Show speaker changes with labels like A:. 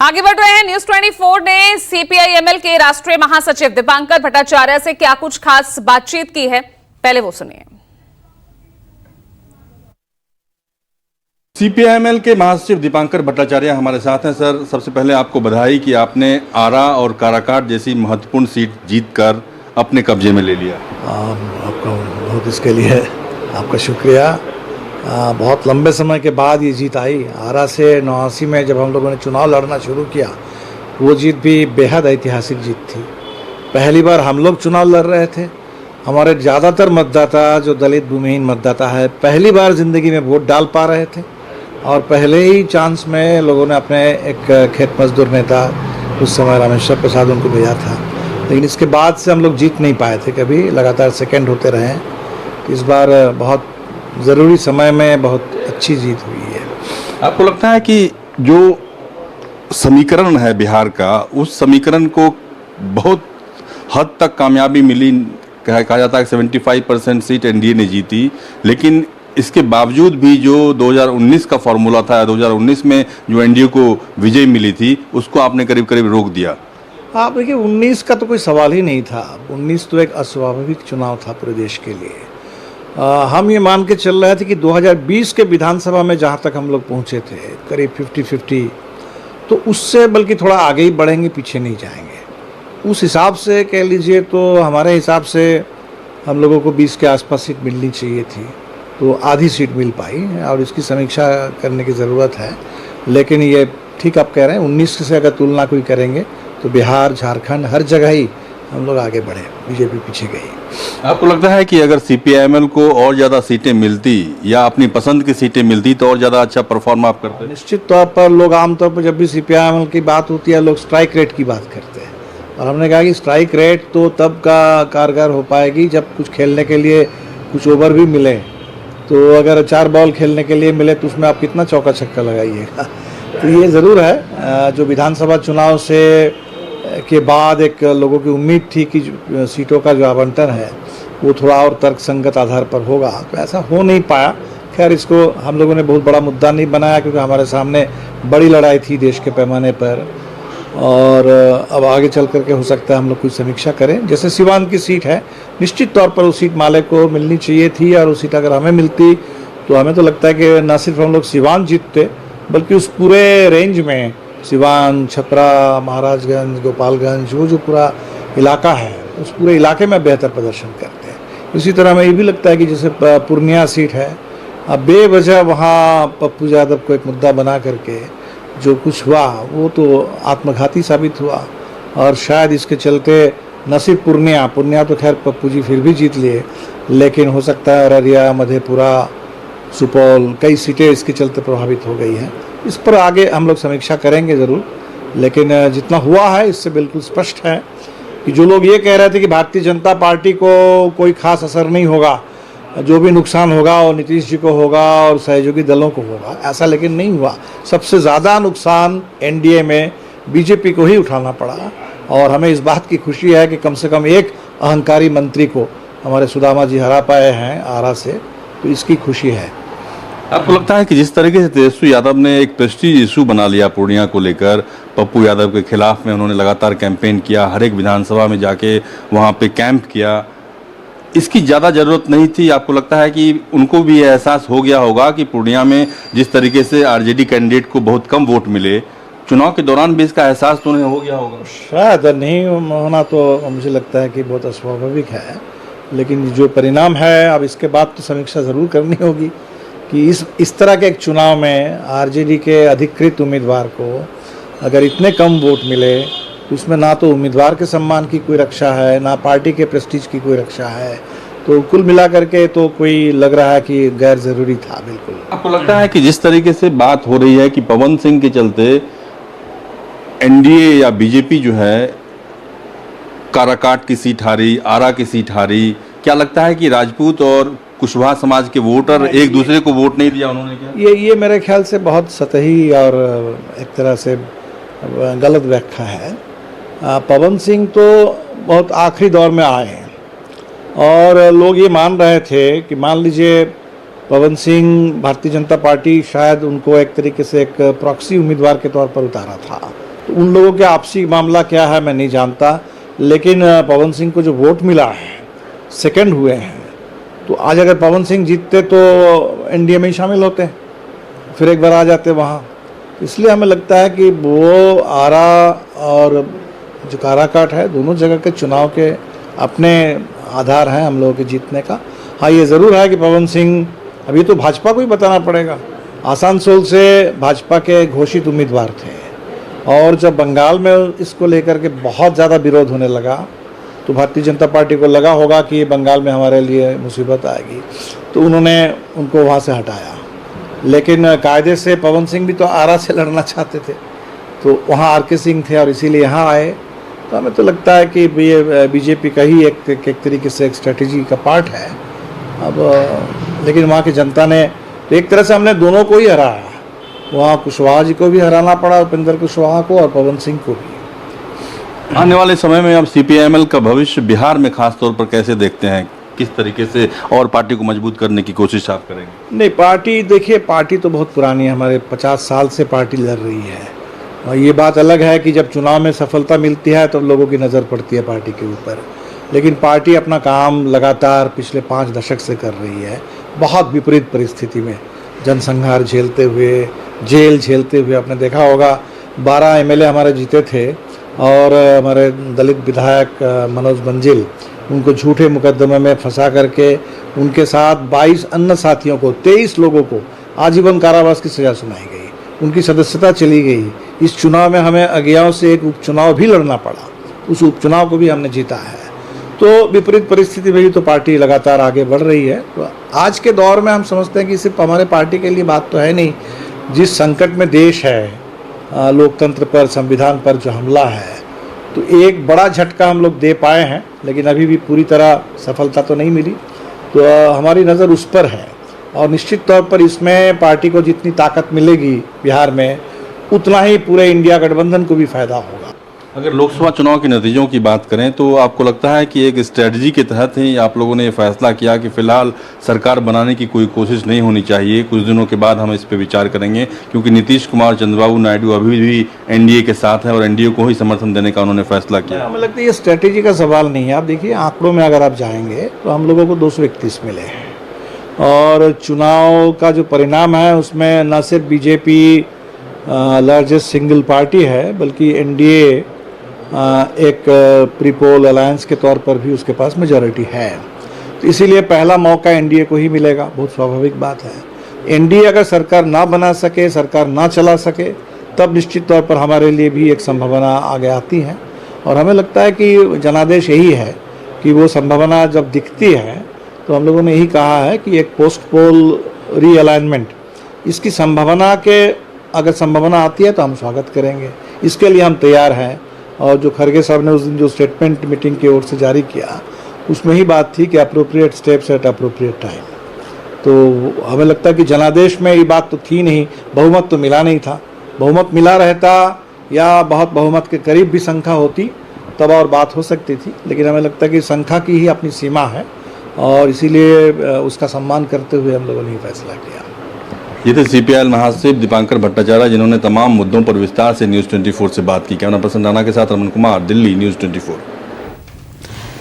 A: आगे बढ़ रहे हैं। न्यूज 24 ने सीपीआई-एमएल के राष्ट्रीय महासचिव दीपांकर भट्टाचार्य से क्या कुछ खास बातचीत की है, पहले वो सुनिए।
B: सीपीआई-एमएल के महासचिव दीपांकर भट्टाचार्य हमारे साथ हैं। सर, सबसे पहले आपको बधाई कि आपने आरा और काराकाट जैसी महत्वपूर्ण सीट जीतकर अपने कब्जे में ले लिया।
C: आपको बहुत इसके लिए आपका शुक्रिया। बहुत लंबे समय के बाद ये जीत आई। आरा से 89 में जब हम लोगों ने चुनाव लड़ना शुरू किया, वो जीत भी बेहद ऐतिहासिक जीत थी। पहली बार हम लोग चुनाव लड़ रहे थे। हमारे ज़्यादातर मतदाता जो दलित भूमिहीन मतदाता है, पहली बार ज़िंदगी में वोट डाल पा रहे थे और पहले ही चांस में लोगों ने अपने एक खेत मजदूर नेता, उस समय रामेश्वर प्रसाद, उनको भेजा था। लेकिन इसके बाद से हम लोग जीत नहीं पाए थे कभी, लगातार सेकेंड होते रहे। इस बार बहुत ज़रूरी समय में बहुत अच्छी जीत हुई है।
B: आपको लगता है कि जो समीकरण है बिहार का, उस समीकरण को बहुत हद तक कामयाबी मिली? कहा जाता है कि 75% सीट एनडीए ने जीती, लेकिन इसके बावजूद भी जो 2019 का फॉर्मूला था, 2019 में जो एनडीए को विजय मिली थी, उसको आपने करीब करीब रोक दिया।
C: आप देखिए, 19 का तो कोई सवाल ही नहीं था। 19 तो एक अस्वाभाविक चुनाव था पूरे देश के लिए। हम ये मान के चल रहे थे कि 2020 के विधानसभा में जहाँ तक हम लोग पहुँचे थे, करीब 50-50, तो उससे बल्कि थोड़ा आगे ही बढ़ेंगे, पीछे नहीं जाएंगे। उस हिसाब से कह लीजिए तो हमारे हिसाब से हम लोगों को 20 के आसपास सीट मिलनी चाहिए थी, तो आधी सीट मिल पाई और इसकी समीक्षा करने की ज़रूरत है। लेकिन ये ठीक आप कह रहे हैं, 19 से अगर तुलना कोई करेंगे तो बिहार, झारखंड, हर जगह ही हम लोग आगे बढ़े, बीजेपी पीछे गई।
B: आपको लगता है कि अगर सीपीआई-एमएल को और ज़्यादा सीटें मिलती या अपनी पसंद की सीटें मिलती तो और ज़्यादा अच्छा परफॉर्म आप करते?
C: निश्चित तौर पर लोग आमतौर पर जब भी सीपीआई-एमएल की बात होती है, लोग स्ट्राइक रेट की बात करते हैं, और हमने कहा कि स्ट्राइक रेट तो तब का कारगर हो पाएगी जब कुछ खेलने के लिए कुछ ओवर भी मिले। तो अगर 4 बॉल खेलने के लिए मिले तो उसमें आप कितना चौका छक्का लगाइएगा। तो ये ज़रूर है, जो विधानसभा चुनाव से के बाद एक लोगों की उम्मीद थी कि सीटों का जो आवंटन है वो थोड़ा और तर्कसंगत आधार पर होगा, तो ऐसा हो नहीं पाया। खैर, इसको हम लोगों ने बहुत बड़ा मुद्दा नहीं बनाया, क्योंकि हमारे सामने बड़ी लड़ाई थी देश के पैमाने पर। और अब आगे चल करके हो सकता है हम लोग कुछ समीक्षा करें। जैसे सिवान की सीट है, निश्चित तौर पर उस सीट माले को मिलनी चाहिए थी, और उस सीट अगर हमें मिलती तो हमें तो लगता है कि न सिर्फ हम लोग सिवान जीतते, बल्कि उस पूरे रेंज में सिवान, छपरा, महाराजगंज, गोपालगंज, वो जो पूरा इलाका है, उस पूरे इलाके में बेहतर प्रदर्शन करते हैं। इसी तरह हमें ये भी लगता है कि जैसे पूर्णिया सीट है, अब बेवजह वहाँ पप्पू यादव को एक मुद्दा बना करके जो कुछ हुआ वो तो आत्मघाती साबित हुआ, और शायद इसके चलते न सिर्फ पूर्णिया तो खैर पप्पू जी फिर भी जीत लिए, लेकिन हो सकता है अररिया, मधेपुरा, सुपौल, कई सीटें इसके चलते प्रभावित हो गई हैं। इस पर आगे हम लोग समीक्षा करेंगे ज़रूर, लेकिन जितना हुआ है इससे बिल्कुल स्पष्ट है कि जो लोग ये कह रहे थे कि भारतीय जनता पार्टी को कोई खास असर नहीं होगा, जो भी नुकसान होगा वो नीतीश जी को होगा और सहयोगी दलों को होगा, ऐसा लेकिन नहीं हुआ। सबसे ज़्यादा नुकसान एनडीए में बीजेपी को ही उठाना पड़ा, और हमें इस बात की खुशी है कि कम से कम एक अहंकारी मंत्री को हमारे सुदामा जी हरा पाए हैं आरा से, तो इसकी खुशी है।
B: आपको लगता है कि जिस तरीके से तेजस्वी यादव ने एक प्रेस्टीज इशू बना लिया पूर्णिया को लेकर, पप्पू यादव के खिलाफ में उन्होंने लगातार कैंपेन किया, हर एक विधानसभा में जाके वहाँ पे कैंप किया, इसकी ज़्यादा ज़रूरत नहीं थी? आपको लगता है कि उनको भी एहसास हो गया होगा कि पूर्णिया में जिस तरीके से आरजेडी कैंडिडेट को बहुत कम वोट मिले, चुनाव के दौरान भी इसका एहसास तो उन्हें हो गया होगा?
C: शायद नहीं होना तो मुझे लगता है कि बहुत अस्वाभाविक है, लेकिन जो परिणाम है अब इसके बाद तो समीक्षा ज़रूर करनी होगी कि इस तरह के एक चुनाव में आरजेडी के अधिकृत उम्मीदवार को अगर इतने कम वोट मिले, उसमें ना तो उम्मीदवार के सम्मान की कोई रक्षा है, ना पार्टी के प्रेस्टीज की कोई रक्षा है, तो कुल मिला करके तो कोई लग रहा है कि गैर ज़रूरी था। बिल्कुल।
B: आपको लगता है कि जिस तरीके से बात हो रही है कि पवन सिंह के चलते एनडीए या बीजेपी जो है काराकाट की सीट हारी, आरा की सीट हारी, क्या लगता है कि राजपूत और कुशवाहा समाज के वोटर एक दूसरे को वोट नहीं दिया उन्होंने? क्या
C: ये मेरे ख्याल से बहुत सतही और एक तरह से गलत व्याख्या है। पवन सिंह तो बहुत आखिरी दौर में आए हैं, और लोग ये मान रहे थे कि मान लीजिए पवन सिंह, भारतीय जनता पार्टी शायद उनको एक तरीके से एक प्रॉक्सी उम्मीदवार के तौर पर उतारा था, तो उन लोगों के आपसी मामला क्या है मैं नहीं जानता, लेकिन पवन सिंह को जो वोट मिला है, सेकंड हुए हैं, तो आज अगर पवन सिंह जीतते तो एनडीए में ही शामिल होते, फिर एक बार आ जाते वहाँ। इसलिए हमें लगता है कि वो आरा और जो काराकाट है, दोनों जगह के चुनाव के अपने आधार हैं हम लोगों के जीतने का। हाँ, ये ज़रूर है कि पवन सिंह, अभी तो भाजपा को ही बताना पड़ेगा, आसनसोल से भाजपा के घोषित उम्मीदवार थे, और जब बंगाल में इसको लेकर के बहुत ज़्यादा विरोध होने लगा तो भारतीय जनता पार्टी को लगा होगा कि बंगाल में हमारे लिए मुसीबत आएगी, तो उन्होंने उनको वहाँ से हटाया। लेकिन कायदे से पवन सिंह भी तो आरा से लड़ना चाहते थे, तो वहाँ आर के सिंह थे और इसीलिए यहाँ आए। तो हमें तो लगता है कि ये बीजेपी का ही एक तरीके से एक स्ट्रेटेजी का पार्ट है। अब लेकिन वहाँ की जनता ने, तो एक तरह से हमने दोनों को ही हराया, वहाँ कुशवाहा जी को भी हराना पड़ा, उपेंद्र कुशवाहा को, और पवन सिंह को भी।
B: आने वाले समय में अब सीपीआईएमएल का भविष्य बिहार में खास तौर पर कैसे देखते हैं? किस तरीके से और पार्टी को मजबूत करने की कोशिश आप करेंगे?
C: नहीं, पार्टी देखिए, पार्टी तो बहुत पुरानी है, हमारे 50 साल से पार्टी लड़ रही है, और ये बात अलग है कि जब चुनाव में सफलता मिलती है तो लोगों की नज़र पड़ती है पार्टी के ऊपर, लेकिन पार्टी अपना काम लगातार पिछले 5 दशक से कर रही है, बहुत विपरीत परिस्थिति में, जनसंहार झेलते हुए, जेल झेलते हुए। आपने देखा होगा 12 एमएलए हमारे जीते थे, और हमारे दलित विधायक मनोज मंजिल, उनको झूठे मुकदमे में फंसा करके उनके साथ 22 अन्य साथियों को, 23 लोगों को आजीवन कारावास की सज़ा सुनाई गई, उनकी सदस्यता चली गई। इस चुनाव में हमें अज्ञाओं से एक उपचुनाव भी लड़ना पड़ा, उस उपचुनाव को भी हमने जीता है। तो विपरीत परिस्थिति में ही तो पार्टी लगातार आगे बढ़ रही है। तो आज के दौर में हम समझते हैं कि सिर्फ हमारे पार्टी के लिए बात तो है नहीं, जिस संकट में देश है, लोकतंत्र पर, संविधान पर जो हमला है, तो एक बड़ा झटका हम लोग दे पाए हैं, लेकिन अभी भी पूरी तरह सफलता तो नहीं मिली। तो हमारी नज़र उस पर है, और निश्चित तौर पर इसमें पार्टी को जितनी ताकत मिलेगी बिहार में, उतना ही पूरे इंडिया गठबंधन को भी फायदा होगा।
B: अगर लोकसभा चुनाव के नतीजों की बात करें तो आपको लगता है कि एक स्ट्रेटजी के तहत ही आप लोगों ने ये फैसला किया कि फिलहाल सरकार बनाने की कोई कोशिश नहीं होनी चाहिए, कुछ दिनों के बाद हम इस पर विचार करेंगे, क्योंकि नीतीश कुमार, चंद्रबाबू नायडू अभी भी एनडीए के साथ हैं और एनडीए को ही समर्थन देने का उन्होंने फैसला किया?
C: हमें लगता है ये स्ट्रेटेजी का सवाल नहीं है। आप देखिए, आंकड़ों में अगर आप जाएंगे तो हम लोगों को 231 मिले हैं, और चुनाव का जो परिणाम है उसमें न सिर्फ बीजेपी लार्जेस्ट सिंगल पार्टी है, बल्कि एनडीए एक प्रीपोल अलायंस के तौर पर भी उसके पास मेजॉरिटी है। तो इसीलिए पहला मौका एनडीए को ही मिलेगा, बहुत स्वाभाविक बात है। एनडीए अगर सरकार ना बना सके, सरकार ना चला सके, तब निश्चित तौर पर हमारे लिए भी एक संभावना आगे आती है, और हमें लगता है कि जनादेश यही है कि वो संभावना जब दिखती है तो हम लोगों ने यही कहा है कि एक पोस्ट पोल रीअलाइनमेंट, इसकी संभावना के, अगर संभावना आती है तो हम स्वागत करेंगे, इसके लिए हम तैयार हैं। और जो खरगे साहब ने उस दिन जो स्टेटमेंट मीटिंग की ओर से जारी किया, उसमें ही बात थी कि appropriate steps eight appropriate time. तो हमें लगता है कि जनादेश में ये बात तो थी नहीं, बहुमत तो मिला नहीं था। बहुमत मिला रहता या बहुत बहुमत के करीब भी संख्या होती तब और बात हो सकती थी, लेकिन हमें लगता है कि संख्या की ही अपनी सीमा है, और इसीलिए उसका सम्मान करते हुए हम लोगों ने ये फैसला किया।
B: ये थे सीपीआई महासचिव दीपांकर भट्टाचार्य, जिन्होंने तमाम मुद्दों पर विस्तार से न्यूज़ 24 से बात की। कैमरा पर्सन राणा के साथ रमन कुमार, दिल्ली, न्यूज़ 24।